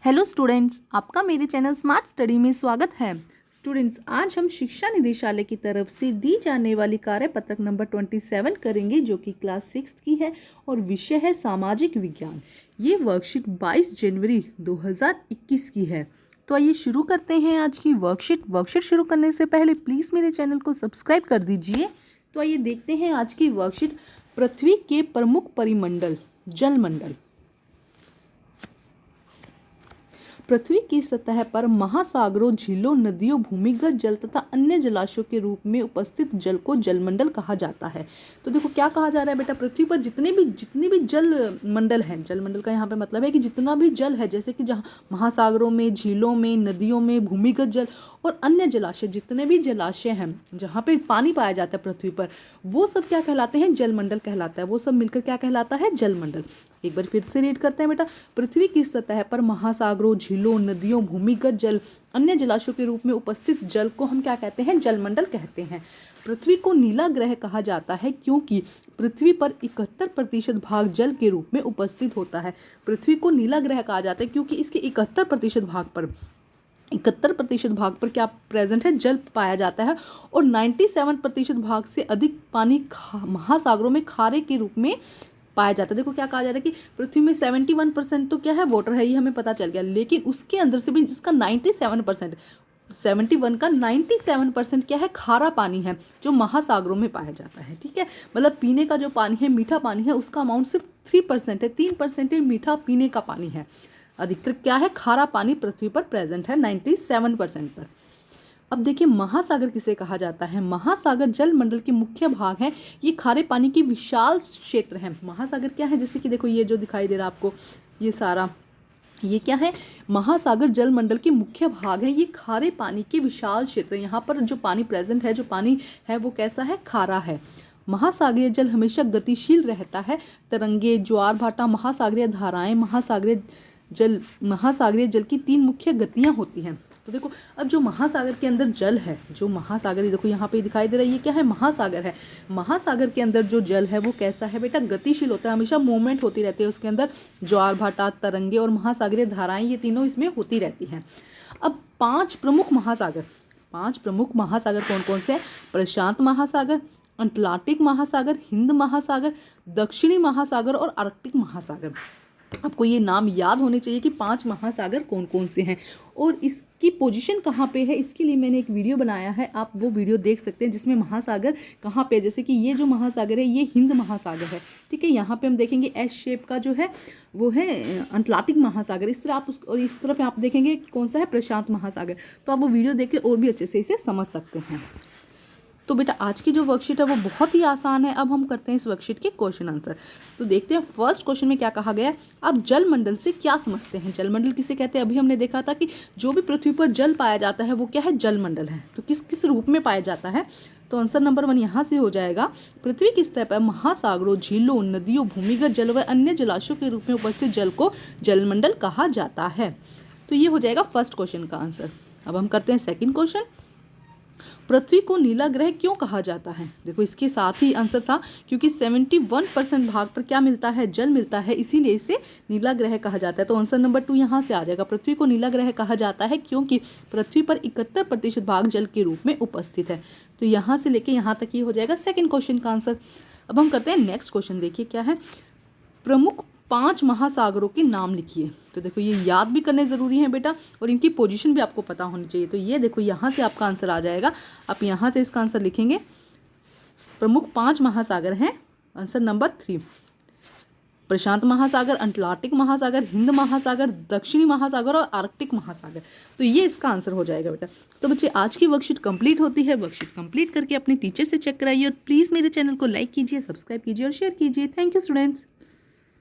Hello students, आपका मेरे channel smart study में स्वागत है। स्टूडेंट्स, आज हम शिक्षा निदेशालय की तरफ से दी जाने वाली कार्यपत्रक नंबर 27 करेंगे, जो कि क्लास 6 की है और विषय है सामाजिक विज्ञान। ये वर्कशीट 22 जनवरी 2021 की है। तो आइए शुरू करते हैं आज की वर्कशीट शुरू करने से पहले प्लीज़ मेरे चैनल को सब्सक्राइब कर दीजिए। तो आइए देखते हैं आज की वर्कशीट। पृथ्वी के प्रमुख परिमंडल जलमंडल। पृथ्वी की सतह पर महासागरों, झीलों, नदियों, भूमिगत जल तथा अन्य जलाशयों के रूप में उपस्थित जल को जलमंडल कहा जाता है। तो देखो क्या कहा जा रहा है बेटा, पृथ्वी पर जितने भी जल मंडल हैं, जलमंडल का यहाँ पे मतलब है कि जितना भी जल है, जैसे कि जहाँ महासागरों में, झीलों में, नदियों में, भूमिगत जल और अन्य जलाशय, जितने भी जलाशय हैं जहाँ पे पानी पाया जाता है पृथ्वी पर, वो सब क्या कहलाते हैं? जलमंडल कहलाता है। वो सब मिलकर क्या कहलाता है? जलमंडल। एक बार फिर से रीड करते हैं बेटा। पृथ्वी की सतह पर महासागरों, झीलों, नदियों, भूमिगत जल, अन्य जलाशयों के रूप में उपस्थित जल को हम क्या कहते हैं? जलमंडल कहते हैं। पृथ्वी को नीला ग्रह कहा जाता है क्योंकि पृथ्वी पर 71% भाग जल के रूप में उपस्थित होता है। पृथ्वी को नीला ग्रह कहा जाता है क्योंकि इसके 71% भाग पर क्या प्रेजेंट है? जल पाया जाता है और 97% भाग से अधिक पानी महासागरों में खारे के रूप में पाया जाता है। देखो क्या कहा जा रहा है कि पृथ्वी में 71% तो क्या है? वाटर है, ये हमें पता चल गया, लेकिन उसके अंदर से भी जिसका 97%, 71 का 97% क्या है? खारा पानी है, जो महासागरों में पाया जाता है। ठीक है, मतलब पीने का जो पानी है, मीठा पानी है, उसका अमाउंट सिर्फ 3% है। 3% मीठा पीने का पानी है। अधिकतर क्या है? खारा पानी पृथ्वी पर प्रेजेंट है 97% पर। अब देखिए, महासागर किसे कहा जाता है? महासागर जलमंडल के मुख्य भाग हैं। ये खारे पानी के विशाल क्षेत्र हैं। महासागर क्या है? जैसे कि देखो ये जो दिखाई दे रहा है आपको, ये सारा, ये क्या है? महासागर जलमंडल के मुख्य भाग है। ये खारे पानी के विशाल क्षेत्र। यहाँ पर जो पानी प्रेजेंट है, जो पानी है, वो कैसा है? खारा है। महासागरीय जल हमेशा गतिशील रहता है। तरंगे, ज्वार भाटा, महासागरीय धाराएं, महासागरीय जल की 3 मुख्य गतियां होती हैं। तो देखो, अब जो महासागर के अंदर जल है, जो महासागर, देखो यहाँ पे दिखाई दे रहा है, ये क्या है? महासागर है। महासागर के अंदर जो जल है वो कैसा है बेटा? गतिशील होता है, हमेशा मूवमेंट होती रहती है उसके अंदर। ज्वार भाटा, तरंगे और महासागरीय धाराएं, ये तीनों इसमें होती रहती हैं। अब 5 प्रमुख महासागर कौन कौन से हैं? प्रशांत महासागर, अटलांटिक महासागर, हिंद महासागर, दक्षिणी महासागर और आर्कटिक महासागर। आपको ये नाम याद होने चाहिए कि 5 महासागर कौन कौन से हैं और इसकी पोजीशन कहाँ पे है। इसके लिए मैंने एक वीडियो बनाया है, आप वो वीडियो देख सकते हैं, जिसमें महासागर कहाँ पे है। जैसे कि ये जो महासागर है, ये हिंद महासागर है। ठीक है, यहाँ पे हम देखेंगे एस शेप का जो है वो है अटलांटिक महासागर। इस तरह आप और इस तरफ आप देखेंगे कौन सा है? प्रशांत महासागर। तो आप वो वीडियो देख के और भी अच्छे से इसे समझ सकते हैं। तो बेटा आज की जो वर्कशीट है वो बहुत ही आसान है। अब हम करते हैं इस वर्कशीट के क्वेश्चन आंसर। तो देखते हैं फर्स्ट क्वेश्चन में क्या कहा गया है। आप जलमंडल से क्या समझते हैं? जलमंडल किसे कहते हैं? अभी हमने देखा था कि जो भी पृथ्वी पर जल पाया जाता है वो क्या है? जलमंडल है। तो किस किस रूप में पाया जाता है? तो आंसर नंबर 1 यहाँ से हो जाएगा। पृथ्वी की सतह पर महासागरों, झीलों, नदियों, भूमिगत जल व अन्य जलाशयों के रूप में उपस्थित जल को जलमंडल कहा जाता है। तो ये हो जाएगा फर्स्ट क्वेश्चन का आंसर। अब हम करते हैं सेकेंड क्वेश्चन। पृथ्वी को नीला ग्रह क्यों कहा जाता है? देखो इसके साथ ही आंसर था, क्योंकि 71% भाग पर क्या मिलता है? जल मिलता है, इसीलिए इसे नीला ग्रह कहा जाता है। तो आंसर नंबर 2 यहाँ से आ जाएगा। पृथ्वी को नीला ग्रह कहा जाता है क्योंकि पृथ्वी पर 71% भाग जल के रूप में उपस्थित है। तो यहाँ से लेके यहाँ तक ये हो जाएगा सेकेंड क्वेश्चन का आंसर। अब हम करते हैं नेक्स्ट क्वेश्चन। देखिए क्या है, प्रमुख 5 महासागरों के नाम लिखिए। तो देखो ये याद भी करने ज़रूरी है बेटा, और इनकी पोजीशन भी आपको पता होनी चाहिए। तो ये देखो यहाँ से आपका आंसर आ जाएगा। आप यहाँ से इसका आंसर लिखेंगे। प्रमुख 5 महासागर हैं। आंसर नंबर 3 प्रशांत महासागर, अटलांटिक महासागर, हिंद महासागर, दक्षिणी महासागर और आर्कटिक महासागर। तो ये इसका आंसर हो जाएगा बेटा। तो बच्चे आज की वर्कशीट कंप्लीट होती है। वर्कशीट कंप्लीट करके अपने टीचर से चेक कराइए और प्लीज़ मेरे चैनल को लाइक कीजिए, सब्सक्राइब कीजिए और शेयर कीजिए। Thank you students.